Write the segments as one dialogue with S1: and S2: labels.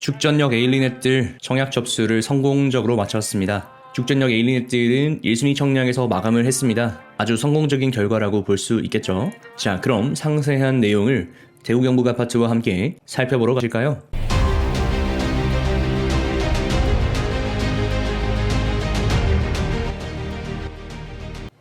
S1: 죽전역 에일리넷들 청약 접수를 성공적으로 마쳤습니다. 죽전역 에일리넷들은 1순위 청약에서 마감을 했습니다. 아주 성공적인 결과라고 볼 수 있겠죠. 자, 그럼 상세한 내용을 대우경북 아파트와 함께 살펴보러 가실까요?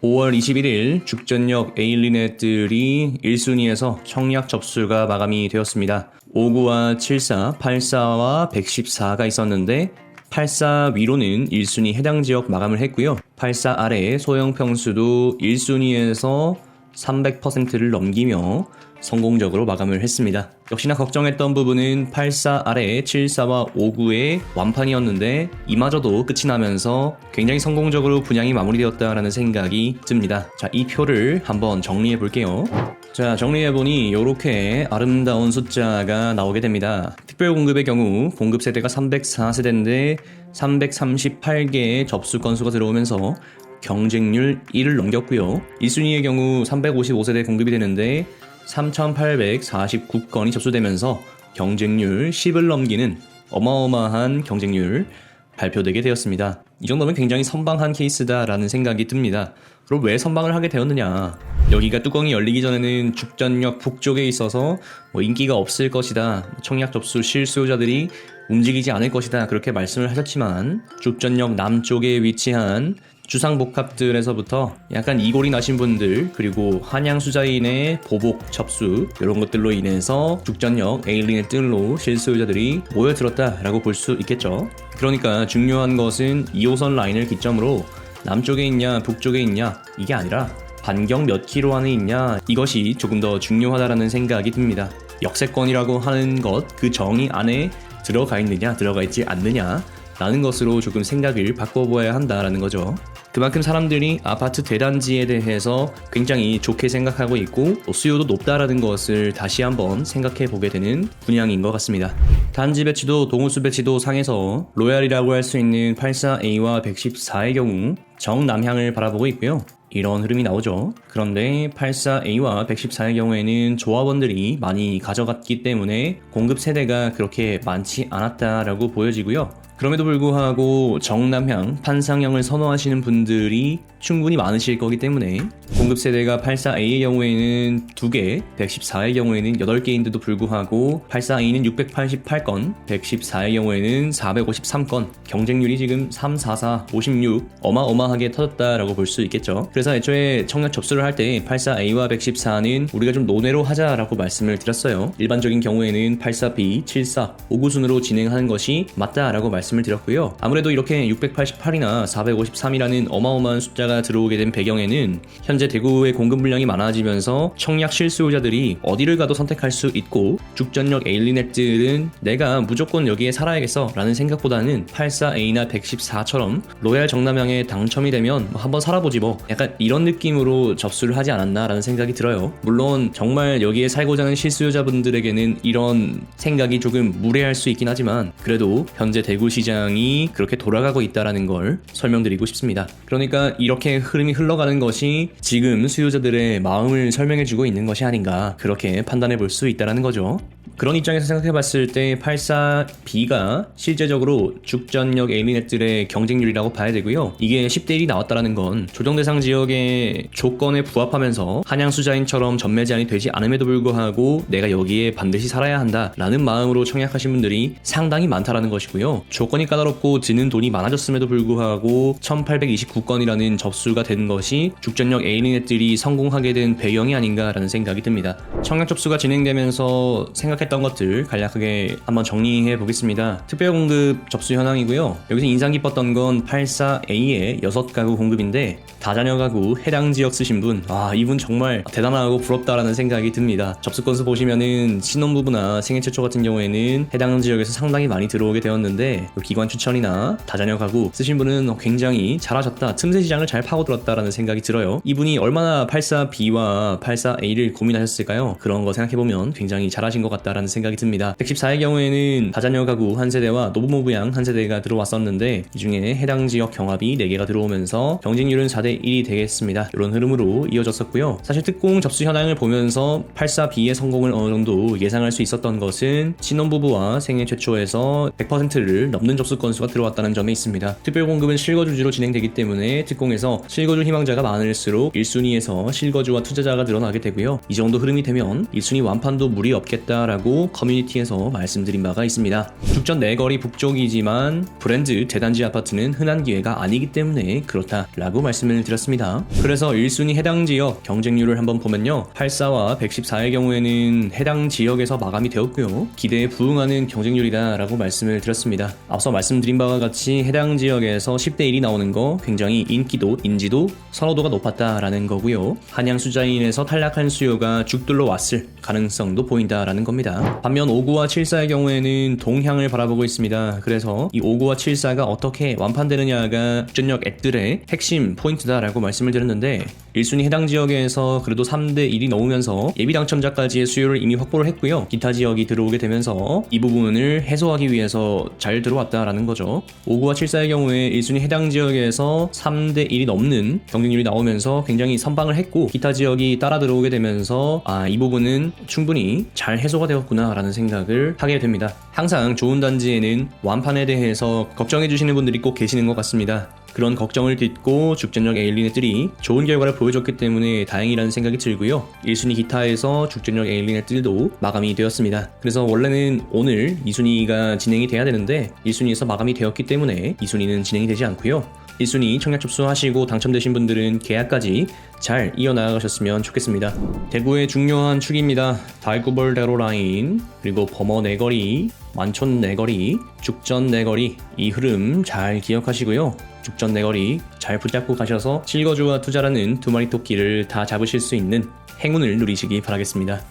S1: (5월 21일) 죽전역 에일리넷들이 1순위에서 청약 접수가 마감이 되었습니다. 59와 74, 84와 114가 있었는데 84 위로는 1순위 해당 지역 마감을 했고요. 84 아래 소형 평수도 1순위에서 300%를 넘기며 성공적으로 마감을 했습니다. 역시나 걱정했던 부분은 84 아래 74와 59의 완판이었는데 이마저도 끝이 나면서 굉장히 성공적으로 분양이 마무리되었다라는 생각이 듭니다. 자, 이 표를 한번 정리해 볼게요. 자, 정리해보니 이렇게 아름다운 숫자가 나오게 됩니다. 특별공급의 경우 공급 세대가 304세대인데 338개의 접수 건수가 들어오면서 경쟁률 1을 넘겼고요. 1순위의 경우 355세대 공급이 되는데 3,849건이 접수되면서 경쟁률 10을 넘기는 어마어마한 경쟁률 발표되게 되었습니다. 이 정도면 굉장히 선방한 케이스다라는 생각이 듭니다. 그럼 왜 선방을 하게 되었느냐? 여기가 뚜껑이 열리기 전에는 죽전역 북쪽에 있어서 인기가 없을 것이다, 청약 접수 실수요자들이 움직이지 않을 것이다, 그렇게 말씀을 하셨지만 죽전역 남쪽에 위치한 주상복합들에서부터 약간 이골이 나신 분들, 그리고 한양수자인의 보복 접수, 이런 것들로 인해서 죽전역 에일리넷들로 실수요자들이 모여들었다라고 볼 수 있겠죠. 그러니까 중요한 것은 2호선 라인을 기점으로 남쪽에 있냐 북쪽에 있냐 이게 아니라 반경 몇 킬로 안에 있냐, 이것이 조금 더 중요하다라는 생각이 듭니다. 역세권이라고 하는 것, 그 정의 안에 들어가 있느냐 들어가 있지 않느냐 라는 것으로 조금 생각을 바꿔보아야 한다라는 거죠. 그만큼 사람들이 아파트 대단지에 대해서 굉장히 좋게 생각하고 있고 수요도 높다라는 것을 다시 한번 생각해 보게 되는 분양인 것 같습니다. 단지 배치도 동호수 배치도 상에서 로얄이라고 할 수 있는 84A와 114의 경우 정남향을 바라보고 있고요. 이런 흐름이 나오죠. 그런데 84A와 114의 경우에는 조합원들이 많이 가져갔기 때문에 공급 세대가 그렇게 많지 않았다라고 보여지고요. 그럼에도 불구하고 정남향, 판상형을 선호하시는 분들이 충분히 많으실 거기 때문에 공급 세대가 84A의 경우에는 2개, 114의 경우에는 8개인데도 불구하고 84A는 688건, 114의 경우에는 453건, 경쟁률이 지금 3, 4, 4, 56 어마어마하게 터졌다라고 볼 수 있겠죠. 그래서 애초에 청약 접수를 할 때 84A와 114는 우리가 좀 논외로 하자라고 말씀을 드렸어요. 일반적인 경우에는 84B, 74, 5구순으로 진행하는 것이 맞다라고 말씀을 드렸고요. 아무래도 이렇게 688이나 453이라는 어마어마한 숫자가 들어오게 된 배경에는 현재 대구의 공급 물량이 많아지면서 청약 실수요자들이 어디를 가도 선택할 수 있고 죽전역 에일리넷들은 내가 무조건 여기에 살아야겠어 라는 생각보다는 84A나 114처럼 로얄 정남향에 당첨이 되면 한번 살아보지 뭐, 약간 이런 느낌으로 접수를 하지 않았나 라는 생각이 들어요. 물론 정말 여기에 살고자 하는 실수요자분들에게는 이런 생각이 조금 무례할 수 있긴 하지만 그래도 현재 대구 시장이 그렇게 돌아가고 있다는 걸 설명드리고 싶습니다. 그러니까 이렇게 흐름이 흘러가는 것이 지금 수요자들의 마음을 설명해주고 있는 것이 아닌가, 그렇게 판단해 볼 수 있다는 거죠. 그런 입장에서 생각해 봤을 때 84B가 실제적으로 죽전역 에일리넷들의 경쟁률이라고 봐야 되고요. 이게 10대 1이 나왔다는 건 조정대상 지역의 조건에 부합하면서 한양수자인처럼 전매 제한이 되지 않음에도 불구하고 내가 여기에 반드시 살아야 한다라는 마음으로 청약하신 분들이 상당히 많다라는 것이고요. 조건이 까다롭고 드는 돈이 많아졌음에도 불구하고 1829건이라는 접수가 된 것이 죽전역 에일리넷들이 성공하게 된 배경이 아닌가라는 생각이 듭니다. 청약 접수가 진행되면서 생각했던 것들 간략하게 한번 정리해 보겠습니다. 특별공급 접수 현황이고요. 여기서 인상 깊었던 건 84A의 6가구 공급인데 다자녀 가구 해당 지역 쓰신 분, 이분 정말 대단하고 부럽다라는 생각이 듭니다. 접수 건수 보시면은 신혼부부나 생애 최초 같은 경우에는 해당 지역에서 상당히 많이 들어오게 되었는데 기관 추천이나 다자녀 가구 쓰신 분은 굉장히 잘하셨다, 틈새 시장을 잘 파고들었다라는 생각이 들어요. 이분이 얼마나 84B와 84A를 고민하셨을까요? 그런 거 생각해보면 굉장히 잘하신 것 같다 같다라는 생각이 듭니다. 114의 경우에는 다자녀 가구 한 세대와 노부모 부양 한 세대가 들어왔었는데 이 중에 해당 지역 경합이 4개가 들어오면서 경쟁률은 4대1이 되겠습니다. 이런 흐름으로 이어졌었고요. 사실 특공 접수 현황을 보면서 84B의 성공을 어느 정도 예상할 수 있었던 것은 신혼부부와 생애 최초에서 100%를 넘는 접수 건수가 들어왔다는 점에 있습니다. 특별공급은 실거주지로 진행되기 때문에 특공에서 실거주 희망자가 많을수록 1순위에서 실거주와 투자자가 늘어나게 되고요. 이 정도 흐름이 되면 1순위 완판도 무리 없겠다라고 커뮤니티에서 말씀드린 바가 있습니다. 죽전 내거리 북쪽이지만 브랜드 대단지 아파트는 흔한 기회가 아니기 때문에 그렇다라고 말씀을 드렸습니다. 그래서 1순위 해당 지역 경쟁률을 한번 보면요. 84와 114의 경우에는 해당 지역에서 마감이 되었고요. 기대에 부응하는 경쟁률이다 라고 말씀을 드렸습니다. 앞서 말씀드린 바와 같이 해당 지역에서 10대1이 나오는 거 굉장히 인기도, 인지도, 선호도가 높았다라는 거고요. 한양 수자인에서 탈락한 수요가 죽들러 왔을 가능성도 보인다라는 겁니다. 반면 59와 74의 경우에는 동향을 바라보고 있습니다. 그래서 이 59와 74가 어떻게 완판되느냐가 주전역 액들의 핵심 포인트다라고 말씀을 드렸는데 1순위 해당 지역에서 그래도 3대1이 넘으면서 예비 당첨자까지의 수요를 이미 확보를 했고요. 기타 지역이 들어오게 되면서 이 부분을 해소하기 위해서 잘 들어왔다라는 거죠. 59와 74의 경우에 1순위 해당 지역에서 3대1이 넘는 경쟁률이 나오면서 굉장히 선방을 했고 기타 지역이 따라 들어오게 되면서 이 부분은 충분히 잘 해소가 되었구나 라는 생각을 하게 됩니다. 항상 좋은 단지에는 완판에 대해서 걱정해 주시는 분들이 꼭 계시는 것 같습니다. 그런 걱정을 딛고 죽전역 에일리넷들이 좋은 결과를 보여줬기 때문에 다행이라는 생각이 들고요. 1순위 기타에서 죽전역 에일리넷들도 마감이 되었습니다. 그래서 원래는 오늘 2순위가 진행이 돼야 되는데 1순위에서 마감이 되었기 때문에 2순위는 진행이 되지 않고요. 1순위 청약 접수하시고 당첨되신 분들은 계약까지 잘 이어나가셨으면 좋겠습니다. 대구의 중요한 축입니다. 달구벌 대로 라인, 그리고 범어 내거리, 만촌 내거리, 죽전 내거리, 이 흐름 잘 기억하시고요. 죽전 내거리 잘 붙잡고 가셔서 실거주와 투자라는 두 마리 토끼를 다 잡으실 수 있는 행운을 누리시기 바라겠습니다.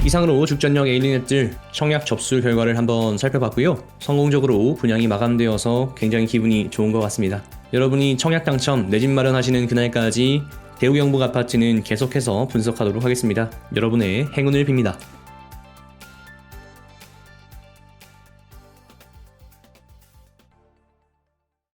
S1: 이상으로 죽전역 에일리넷들 청약 접수 결과를 한번 살펴봤고요. 성공적으로 분양이 마감되어서 굉장히 기분이 좋은 것 같습니다. 여러분이 청약 당첨, 내 집 마련하시는 그날까지 대우 경북 아파트는 계속해서 분석하도록 하겠습니다. 여러분의 행운을 빕니다.